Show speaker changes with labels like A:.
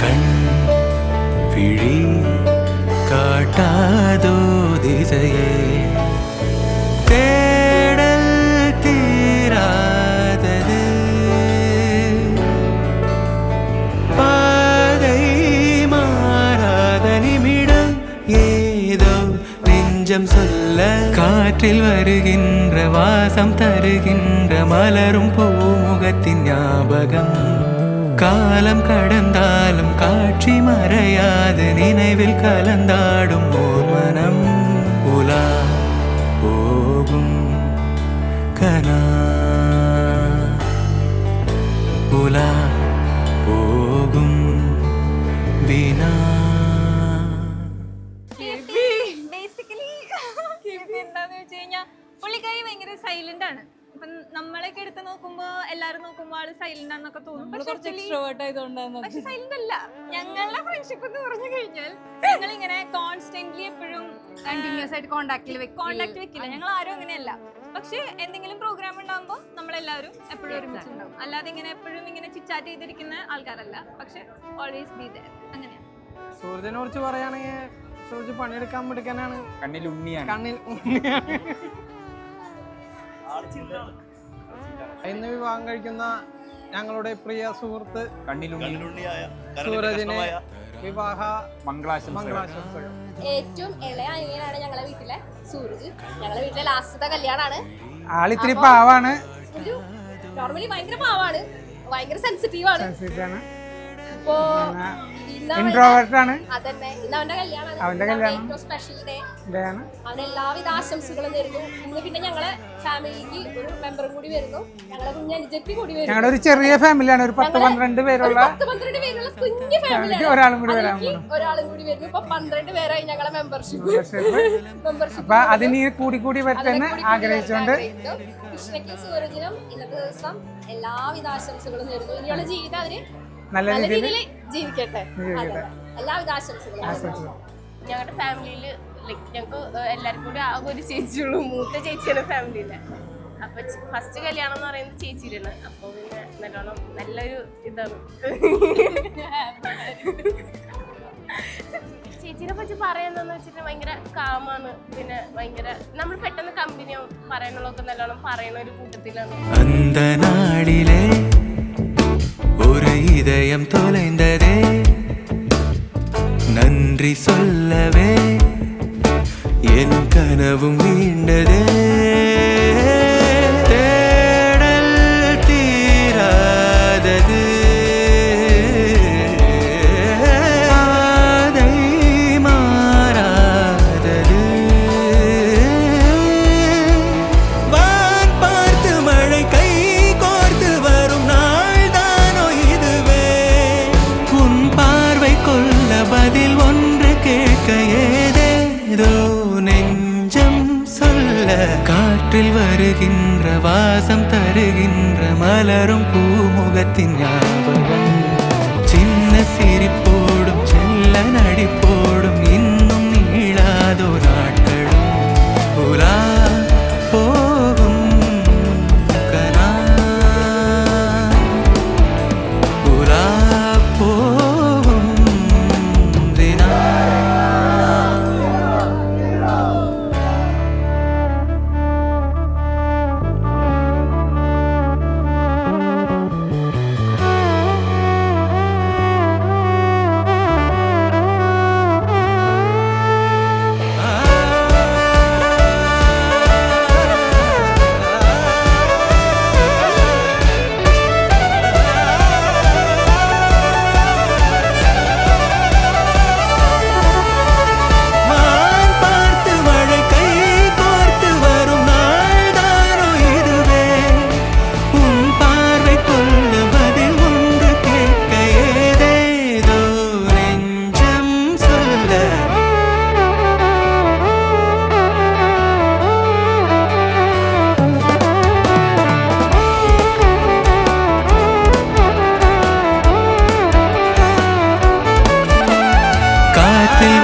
A: கண் விழி காட்டாதோ திசையே தேடல் தீராதது பாதை மாறாத நிமிடம் ஏதோ நெஞ்சம் சொல்ல காற்றில் வருகின்ற வாசம் தருகின்ற மலரும் பூமுகத்தின் ஞாபகம் காலம் கடந்தாலும் காட்சி மறையாது நினைவில் கலந்தாடும் ஓர் மனம் உலா போகும் கனா உலா போகும் வினா.
B: എന്താന്ന് വെച്ച് കഴിഞ്ഞാൽ പുള്ളിക്കാരി ഭയങ്കര സൈലന്റ് ആണ്. ഇപ്പൊ നമ്മളൊക്കെ എടുത്ത് നോക്കുമ്പോ എല്ലാരും നോക്കുമ്പോ ആള് സൈലന്റ് ആണെന്നൊക്കെ തോന്നും. പക്ഷെ സൈലന്റ് അല്ല. ഞങ്ങളുടെ ഫ്രണ്ട്ഷിപ്പ് എന്ന് പറഞ്ഞു കഴിഞ്ഞാൽ ഞങ്ങൾ ഇങ്ങനെ കോൺസ്റ്റന്റ്ലി എപ്പോഴും കണ്ടിന്യൂസ് ആയിട്ട് കോണ്ടാക്ട് വെക്കില്ല. ഞങ്ങൾ ആരും അങ്ങനെയല്ല. പക്ഷെ എന്തെങ്കിലും പ്രോഗ്രാം ഉണ്ടാകുമ്പോൾ നമ്മളെല്ലാവരും എപ്പോഴും ഒരുമിച്ചുണ്ടാവും. അല്ലാതെ ഇങ്ങനെ എപ്പോഴും ഇങ്ങനെ ചിറ്റാറ്റ് ചെയ്തിരിക്കുന്ന ആൾക്കാരല്ല. പക്ഷെ ഓൾവേസ് ബി ദേർ. അങ്ങനെയാണ്.
C: സൂരജിനെ കുറിച്ച് പറയുകയാണെങ്കിൽ സൂരജ് പണിയെടുക്കാൻ മിടുക്കനാണ്.
D: കണ്ണിൽ ഉണ്ണിയാണ്.
C: ഇന്ന് വിവാഹം കഴിക്കുന്ന ഞങ്ങളുടെ പ്രിയ സുഹൃത്ത് സൂരജിനെ വിവാഹ മംഗളാശംസകൾ.
E: ഏറ്റവും ഇളയ അനിയനാണ് ഞങ്ങളെ വീട്ടിലെ സൂരജ്. ഞങ്ങളെ വീട്ടിലെ ലാസ്റ്റത്തെ കല്യാണാണ്.
C: ആളിത്തിരി പാവാണ്.
E: നോർമലി ഭയങ്കര പാവാണ്, ഭയങ്കര സെൻസിറ്റീവാണ്. ഇപ്പോ അതന്നെ ഇന്ന് അവന്റെ കല്യാണമാണ്. ഏറ്റവും സ്പെഷ്യൽ ഡേ ആണ്. അവന് എല്ലാവിധ ആശംസകളും നേരുന്നു. ഇന്ന് പിന്നെ ഞങ്ങളെ ഫാമിലിക്ക് ഒരു മെമ്പറും കൂടി വരുന്നു. ഞങ്ങളെ കുഞ്ഞ് അനുജത്തി കൂടി വരുന്നു.
C: ഞങ്ങളുടെ ഒരു ചെറിയ ഫാമിലിയാണ്. ഒരു 10-12 പേരുള്ള
E: കുഞ്ഞു ഫാമിലിയാണ്. ഒരാളും കൂടി വരുന്നു. ഇപ്പൊ 12 പേരായി ഞങ്ങളെ മെമ്പർഷിപ്പ്.
C: അപ്പൊ അതിന് കൂടി പറ്റുന്ന ആഗ്രഹിച്ചുകൊണ്ട്
E: കൃഷ്ണയ്ക്കും സൂരജിനും ഇന്നത്തെ ദിവസം എല്ലാവിധ ആശംസകളും നേരുന്നു. ഇനിയുള്ള ജീവിതം അവര്
C: നല്ല രീതിയിൽ
E: ജീവിക്കട്ടെ. എല്ലാവിധ ആശംസകളും.
F: ഞങ്ങളുടെ ഫാമിലിയിൽ ഞങ്ങൾക്ക് എല്ലാവർക്കും കൂടി ആകെ ഒരു ചേച്ചിയുള്ളൂ. മൂത്ത ചേച്ചിയാണ് ഫാമിലിയിലെ. അപ്പൊ ഫസ്റ്റ് കല്യാണം എന്ന് പറയുന്നത് ചേച്ചിയിലാണ്. അപ്പൊ പിന്നെ നല്ലോണം നല്ലൊരു ഇതാണ്. ചേച്ചീനെ പറ്റി പറയാന്ന് വെച്ചിട്ട് ഭയങ്കര കാമാണ്. പിന്നെ ഭയങ്കര നമ്മൾ പെട്ടെന്ന് കമ്പനിയാവും. പറയാനുള്ളതൊക്കെ നല്ലോണം പറയുന്ന ഒരു കൂട്ടത്തിലാണ്.
A: ஒரு இதயம் தொலைந்ததே நன்றி சொல்லவே என் கனவும் மீண்டதே தேடல் தீராதது பாதை மாறாதது வான் பார்த்து மழை கை கோர்த்து வரும் பதில் ஒன்று கேட்க ஏதேதோ நெஞ்சம் சொல்ல காற்றில் வருகின்ற வாசம் தருகின்ற மலரும் பூமுகத்தின் ஞாபகம் சின்ன சிரிப்போடும் செல்ல நடிப்போடும் இன்னும் நீளாதோ நாட்களும் உலா போகும் கனா உலா காற்றில்